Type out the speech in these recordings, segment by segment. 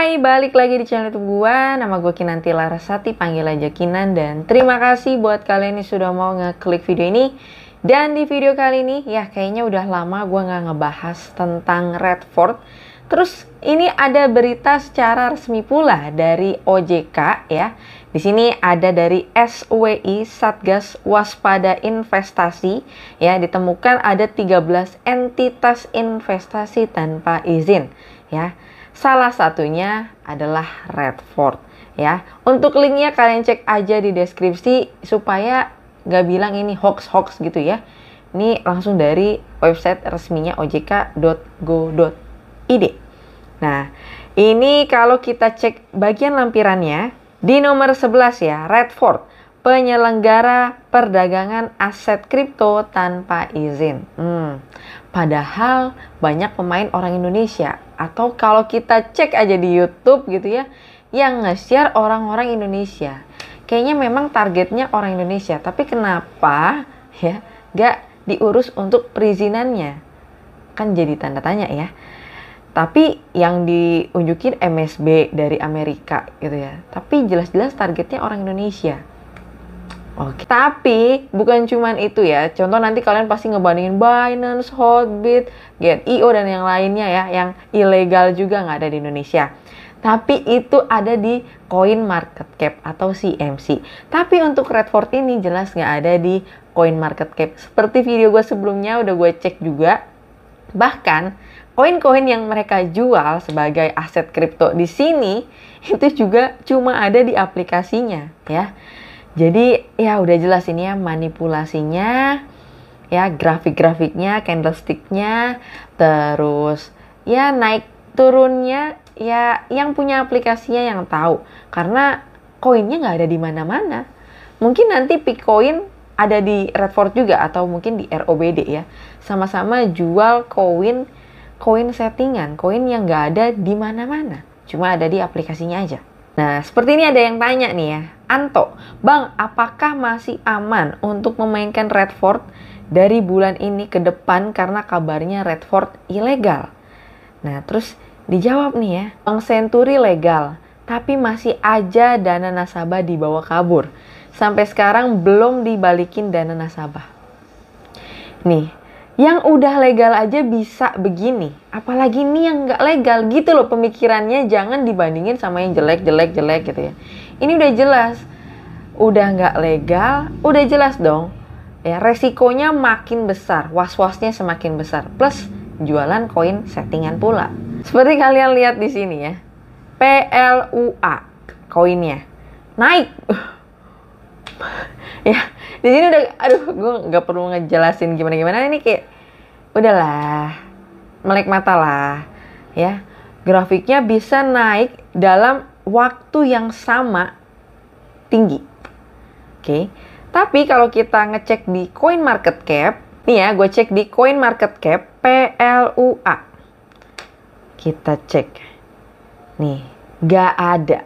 Hai, balik lagi di channel YouTube gua. Nama gue Kinanti Larasati, panggil aja Kinan. Dan terima kasih buat kalian yang sudah mau ngeklik video ini. Dan di video kali ini, ya kayaknya udah lama gue nggak ngebahas tentang Redford. Terus ini ada berita secara resmi pula dari OJK ya. Di sini ada dari SWI, Satgas Waspada Investasi ya, ditemukan ada 13 entitas investasi tanpa izin ya. Salah satunya adalah Redford ya. Untuk linknya kalian cek aja di deskripsi supaya nggak bilang ini hoax gitu ya. Ini langsung dari website resminya ojk.go.id. Nah, ini kalau kita cek bagian lampirannya di nomor 11 ya, Redford, penyelenggara perdagangan aset kripto tanpa izin. Padahal banyak pemain orang Indonesia, atau kalau kita cek aja di YouTube gitu ya, yang nge-share orang-orang Indonesia. Kayaknya memang targetnya orang Indonesia, tapi kenapa ya gak diurus untuk perizinannya? Kan jadi tanda tanya ya. Tapi yang diunjukin MSB dari Amerika gitu ya. Tapi jelas-jelas targetnya orang Indonesia. Oke. Tapi bukan cuman itu ya. Contoh nanti kalian pasti ngebandingin Binance, Hotbit, Get.io dan yang lainnya ya, yang ilegal juga nggak ada di Indonesia. Tapi itu ada di CoinMarketCap atau CMC. Tapi untuk Redford ini jelas nggak ada di CoinMarketCap. Seperti video gue sebelumnya udah gue cek juga. Bahkan koin-koin yang mereka jual sebagai aset kripto di sini itu juga cuma ada di aplikasinya ya. Jadi ya udah jelas ini ya manipulasinya ya, grafik-grafiknya, candlesticknya, terus ya naik turunnya ya yang punya aplikasinya yang tahu, karena koinnya nggak ada di mana-mana. Mungkin nanti Picoin ada di Redford juga atau mungkin di ROBD ya, sama-sama jual koin settingan, koin yang nggak ada di mana-mana, cuma ada di aplikasinya aja. Nah, seperti ini ada yang tanya nih ya, Anto, Bang, apakah masih aman untuk memainkan Redford dari bulan ini ke depan karena kabarnya Redford ilegal? Nah, terus dijawab nih ya, Bank Senturi legal, tapi masih aja dana nasabah dibawa kabur. Sampai sekarang belum dibalikin dana nasabah. Nih, yang udah legal aja bisa begini, apalagi nih yang nggak legal gitu loh pemikirannya. Jangan dibandingin sama yang jelek gitu ya. Ini udah jelas, udah nggak legal, udah jelas dong ya, resikonya makin besar, was-wasnya semakin besar, plus jualan koin settingan pula. Seperti kalian lihat di sini ya, PLUA koinnya naik. Ya, di sini udah, aduh, gue nggak perlu ngejelasin gimana ini, kayak udahlah, melek mata lah, ya. Grafiknya bisa naik dalam waktu yang sama tinggi, oke. Tapi kalau kita ngecek di CoinMarketCap, nih ya, gue cek di CoinMarketCap PLUA, kita cek, nih, nggak ada.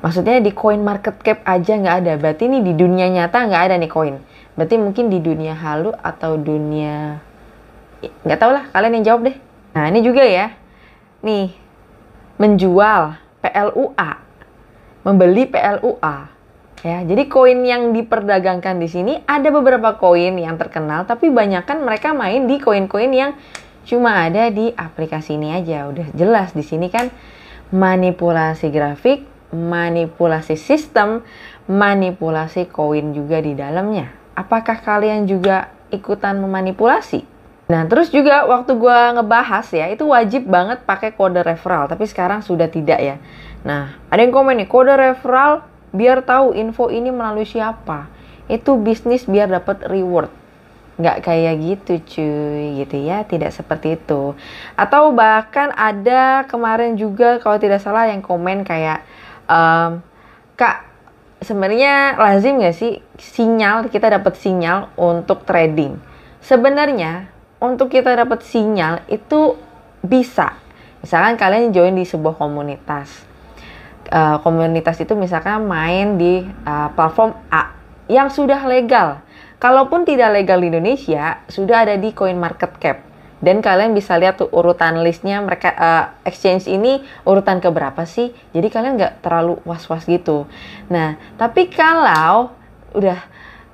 Maksudnya di CoinMarketCap aja nggak ada. Berarti ini di dunia nyata nggak ada nih koin. Berarti mungkin di dunia halu atau dunia... nggak tahu lah, kalian yang jawab deh. Nah, ini juga ya. Nih, menjual PLUA. Membeli PLUA. Ya, jadi koin yang diperdagangkan di sini ada beberapa koin yang terkenal. Tapi banyakan mereka main di koin-koin yang cuma ada di aplikasi ini aja. Udah jelas di sini kan manipulasi grafik, manipulasi sistem, manipulasi koin juga di dalamnya. Apakah kalian juga ikutan memanipulasi? Nah, terus juga waktu gue ngebahas ya, itu wajib banget pakai kode referral, tapi sekarang sudah tidak ya. Nah, ada yang komen nih, kode referral biar tahu info ini melalui siapa. Itu bisnis biar dapat reward. Nggak kayak gitu cuy, gitu ya, tidak seperti itu. Atau bahkan ada kemarin juga kalau tidak salah yang komen kayak, Kak, sebenarnya lazim nggak sih kita dapat sinyal untuk trading? Sebenarnya untuk kita dapat sinyal itu bisa. Misalkan kalian join di sebuah komunitas. Komunitas itu misalkan main di platform A yang sudah legal. Kalaupun tidak legal di Indonesia, sudah ada di CoinMarketCap. Dan kalian bisa lihat tuh urutan listnya mereka, exchange ini urutan keberapa sih. Jadi kalian nggak terlalu was-was gitu. Nah, tapi kalau udah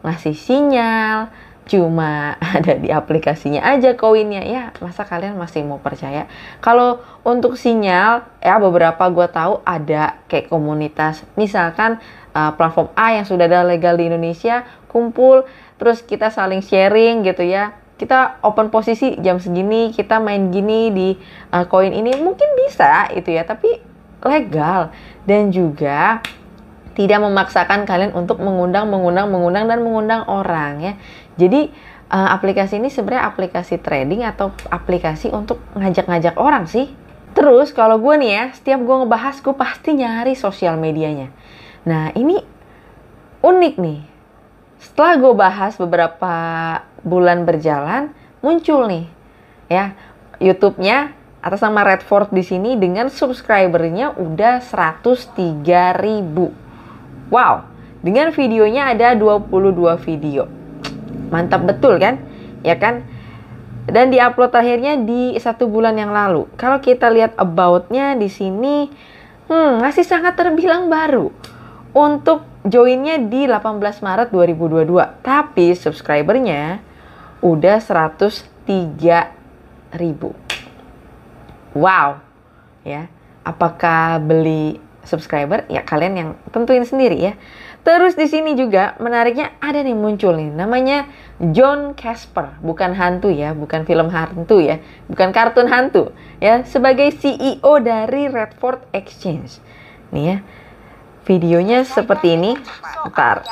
ngasih sinyal, cuma ada di aplikasinya aja koinnya, ya masa kalian masih mau percaya? Kalau untuk sinyal, ya beberapa gue tahu ada kayak komunitas, misalkan platform A yang sudah ada legal di Indonesia, kumpul, terus kita saling sharing gitu ya. Kita open posisi jam segini, kita main gini di koin ini, mungkin bisa itu ya, tapi legal. Dan juga tidak memaksakan kalian untuk mengundang orang ya. Jadi aplikasi ini sebenarnya aplikasi trading atau aplikasi untuk ngajak-ngajak orang sih. Terus kalau gue nih ya, setiap gue ngebahas gue pasti nyari sosial medianya. Nah ini unik nih. Setelah gue bahas beberapa bulan berjalan, muncul nih ya YouTube-nya atas nama Redford di sini dengan subscribernya udah 103.000. Wow, dengan videonya ada 22 video. Mantap betul kan? Ya kan? Dan diupload terakhirnya di 1 bulan yang lalu. Kalau kita lihat about-nya di sini, masih sangat terbilang baru. Untuk joinnya di 18 Maret 2022. Tapi subscribernya udah 103.000. Wow. Ya, apakah beli subscriber? Ya kalian yang tentuin sendiri ya. Terus di sini juga menariknya ada nih muncul nih namanya John Casper, bukan hantu ya, bukan film hantu ya, bukan kartun hantu ya, sebagai CEO dari Redford Exchange. Nih ya. Videonya seperti ini. Bentar.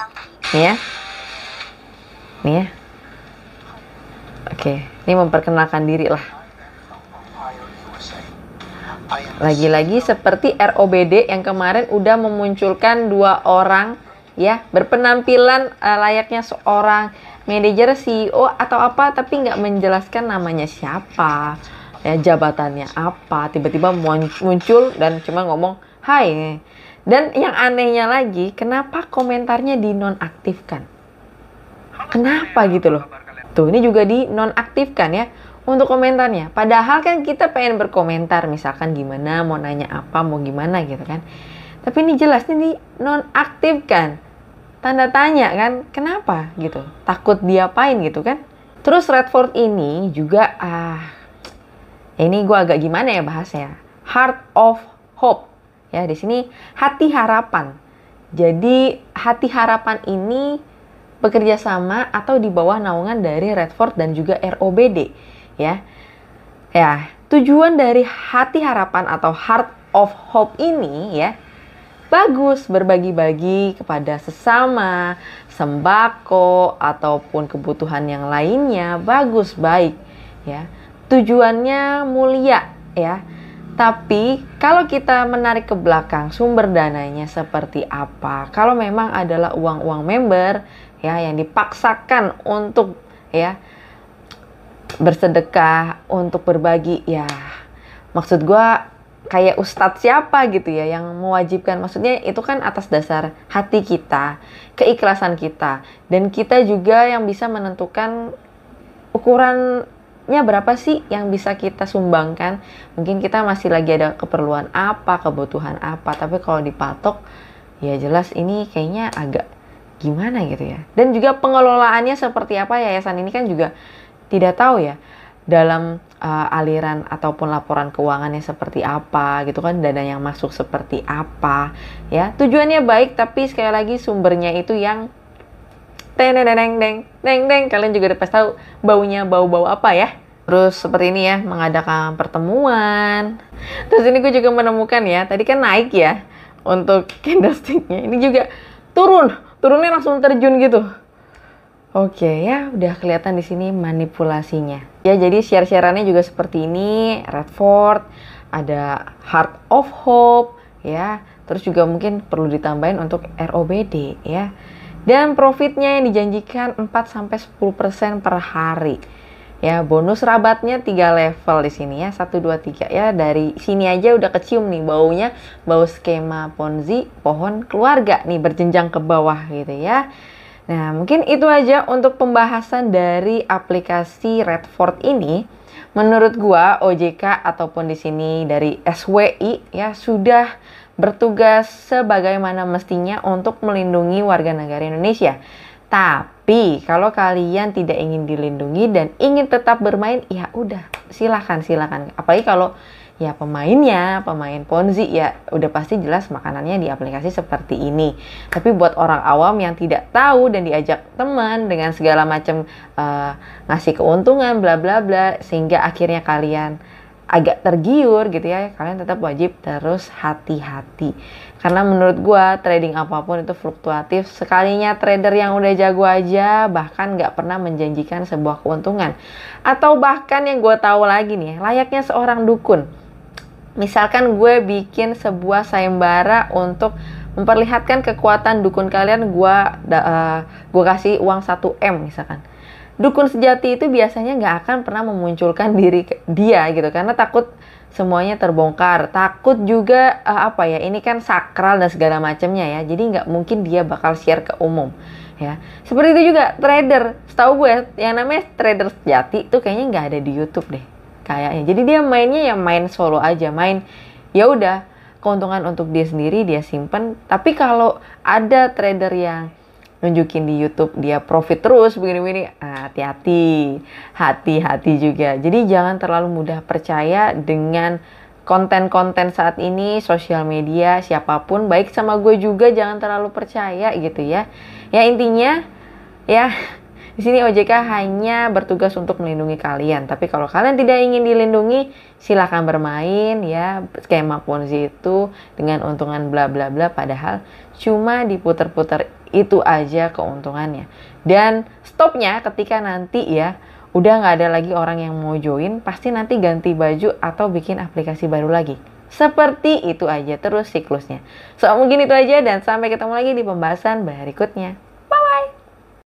Nih ya. Nih ya. Oke, ini memperkenalkan diri lah. Lagi-lagi seperti ROBD yang kemarin udah memunculkan 2 orang ya, berpenampilan layaknya seorang manajer, CEO atau apa, tapi nggak menjelaskan namanya siapa, ya jabatannya apa, tiba-tiba muncul dan cuma ngomong hai. Dan yang anehnya lagi, kenapa komentarnya dinonaktifkan? Kenapa gitu loh? Tuh, ini juga dinonaktifkan ya untuk komentarnya. Padahal kan kita pengen berkomentar, misalkan gimana, mau nanya apa, mau gimana gitu kan. Tapi ini jelas ini nonaktifkan. Tanda tanya kan, kenapa gitu? Takut diapain gitu kan? Terus Redford ini juga, ini gue agak gimana ya bahasnya? Heart of Hope. Ya, di sini hati harapan. Jadi hati harapan ini bekerja sama atau di bawah naungan dari Redford dan juga ROBD. Ya, tujuan dari hati harapan atau Heart of Hope ini ya, bagus, berbagi-bagi kepada sesama, sembako ataupun kebutuhan yang lainnya, bagus, baik ya. Tujuannya mulia ya. Tapi kalau kita menarik ke belakang sumber dananya seperti apa? Kalau memang adalah uang-uang member ya yang dipaksakan untuk ya bersedekah, untuk berbagi ya. Maksud gua kayak ustadz siapa gitu ya yang mewajibkan, maksudnya itu kan atas dasar hati kita, keikhlasan kita, dan kita juga yang bisa menentukan ukurannya berapa sih yang bisa kita sumbangkan. Mungkin kita masih lagi ada keperluan apa, kebutuhan apa, tapi kalau dipatok ya jelas ini kayaknya agak gimana gitu ya. Dan juga pengelolaannya seperti apa, yayasan ini kan juga tidak tahu ya dalam aliran ataupun laporan keuangannya seperti apa gitu kan, dana yang masuk seperti apa ya. Tujuannya baik, tapi sekali lagi sumbernya itu yang deng, kalian juga udah pasti tahu baunya bau-bau apa ya. Terus seperti ini ya, mengadakan pertemuan. Terus ini gue juga menemukan ya, tadi kan naik ya untuk candlesticknya, ini juga turunnya langsung terjun gitu. Oke ya, udah kelihatan di sini manipulasinya. Ya, jadi share-sharannya juga seperti ini, Redford, ada Heart of Hope, ya. Terus juga mungkin perlu ditambahin untuk ROBD, ya. Dan profitnya yang dijanjikan 4-10% per hari. Ya, bonus rabatnya 3 level di sini ya, 1, 2, 3 ya. Dari sini aja udah kecium nih baunya, bau skema Ponzi, pohon keluarga nih berjenjang ke bawah gitu ya. Nah, mungkin itu aja untuk pembahasan dari aplikasi Redford ini. Menurut gua OJK ataupun di sini dari SWI ya sudah bertugas sebagaimana mestinya untuk melindungi warga negara Indonesia. Tapi kalau kalian tidak ingin dilindungi dan ingin tetap bermain, ya udah silakan. Apalagi kalau ya pemain Ponzi ya udah pasti jelas makanannya di aplikasi seperti ini. Tapi buat orang awam yang tidak tahu dan diajak teman dengan segala macam ngasih keuntungan bla bla bla sehingga akhirnya kalian agak tergiur gitu ya, kalian tetap wajib terus hati-hati. Karena menurut gua trading apapun itu fluktuatif. Sekalinya trader yang udah jago aja bahkan nggak pernah menjanjikan sebuah keuntungan. Atau bahkan yang gua tahu lagi nih, layaknya seorang dukun. Misalkan gue bikin sebuah sayembara untuk memperlihatkan kekuatan dukun kalian, gue kasih uang 1M misalkan. Dukun sejati itu biasanya nggak akan pernah memunculkan diri dia gitu, karena takut semuanya terbongkar, takut juga ini kan sakral dan segala macamnya ya, jadi nggak mungkin dia bakal share ke umum ya. Seperti itu juga trader, setahu gue yang namanya trader sejati itu kayaknya nggak ada di YouTube deh kayaknya. Jadi dia mainnya ya main solo aja, main ya udah keuntungan untuk dia sendiri dia simpen. Tapi kalau ada trader yang nunjukin di YouTube dia profit terus begini-begini, hati-hati juga. Jadi jangan terlalu mudah percaya dengan konten-konten saat ini, sosial media, siapapun, baik sama gue juga jangan terlalu percaya gitu ya. Ya intinya ya di sini OJK hanya bertugas untuk melindungi kalian. Tapi kalau kalian tidak ingin dilindungi, silakan bermain ya skema Ponzi itu dengan untungan bla bla bla, padahal cuma diputer-puter itu aja keuntungannya. Dan stopnya ketika nanti ya udah nggak ada lagi orang yang mau join, pasti nanti ganti baju atau bikin aplikasi baru lagi. Seperti itu aja terus siklusnya. So mungkin itu aja dan sampai ketemu lagi di pembahasan berikutnya.